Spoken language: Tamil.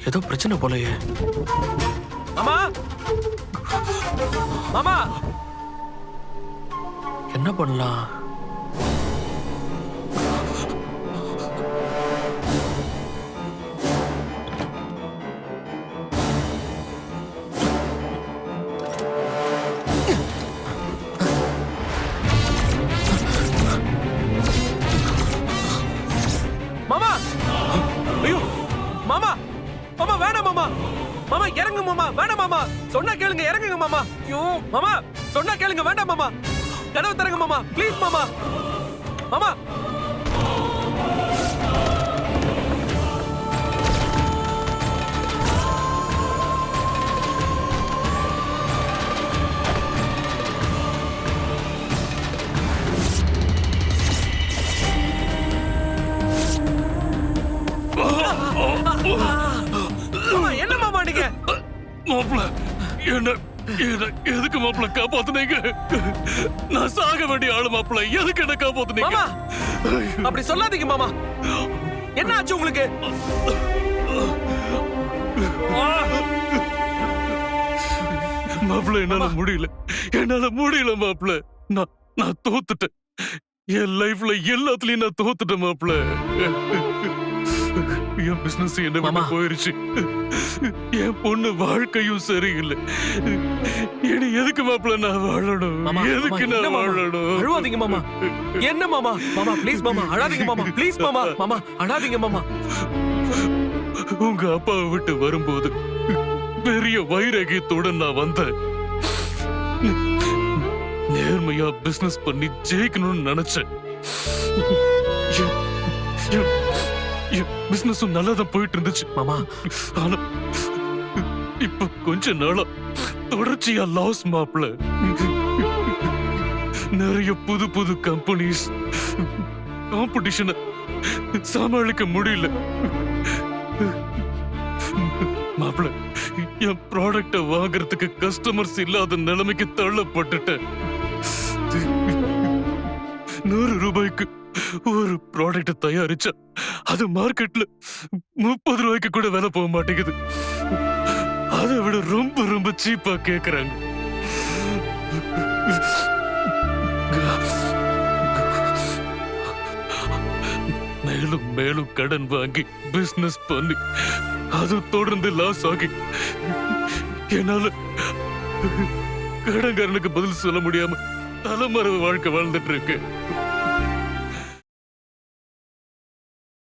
ஏதோ பிரச்சனை போலயே. மாமா மாமா என்ன பண்ணலாம்? மாமா ஐயோ மாமா மாமா வேணாம் மாமா மாமா இறங்கு மாமா வேணாம் மாமா சொன்னா கேளுங்க இறங்குங்க மாமா ஐயோ மாமா சொன்னா கேளுங்க வேண்டாம் மாமா கதவு தரங்க மாமா ப்ளீஸ் மாமா மாமா மாமா என்ன மாமா நீங்க மாப்பிள என்ன எதுக்கு மாப்பிள காப்பாத்துனீங்க? நான் சாக வேண்டிய ஆளு மாப்பிள, எதுக்கு என்ன காப்பாத்துனீங்க? மாமா அப்படி சொல்லாதீங்க மாமா. என்ன ஆச்சு உங்களுக்கு? மாப்பிள என்னால முடியல மாப்பிள. நான் தோத்துட்டேன். என் லைஃப்ல எல்லாத்துலயும் நான் தோத்துட்டேன் மாப்பிள. என் பிசினஸ் என்ன விட்டு போயிருச்சு. என் பொண்ணு வாழ்க்கையும் சரியில்லை. இனி எதுக்கு மாப்பிள்ள நான் வாழணும்? எதுக்கு நான் வாழணும்? அழுவாதீங்க மாமா. என்ன மாமா? மாமா ப்ளீஸ் மாமா அழாதீங்க மாமா. ப்ளீஸ் மாமா. மாமா அழாதீங்க மாமா. உங்க அப்பாவை விட்டு வரும்போது பெரிய வைராகியத்தோட நான் வந்தேன். நேர்மையா பிசினஸ் பண்ணி ஜெயிக்கணும்னு நினைச்சேன். பிசினஸும் நல்லாதான் போயிட்டு இருந்துச்சு மாமா. ஆனா இப்ப கொஞ்ச நாளா தொடர்ச்சியா லாஸ் மாப்பிள. நிறைய புது கம்பெனிஸ் காம்படிஷனை சமாளிக்க முடியல மாப்பிள. என் ப்ராடக்ட வாங்குறதுக்கு கஸ்டமர்ஸ் இல்லாத நிலைமைக்கு தள்ளப்பட்டுட்டேன். 100 ரூபாய்க்கு ஒரு ப்ராடக்ட் தயாரிச்சா அது மார்க்கெட்ல 30 ரூபாய்க்கு கூட விலை போக மாட்டேங்குது. அதை விட ரொம்ப சீப்பா கேக்குறாங்க. மேலும் கடன் வாங்கி பிசினஸ் பண்ணி அது தொடர்ந்து லாஸ் ஆகி என்னால கடன்காரனுக்கு பதில் சொல்ல முடியாம தலைமறைவு வாழ்க்கை வாழ்ந்துட்டு இருக்கு.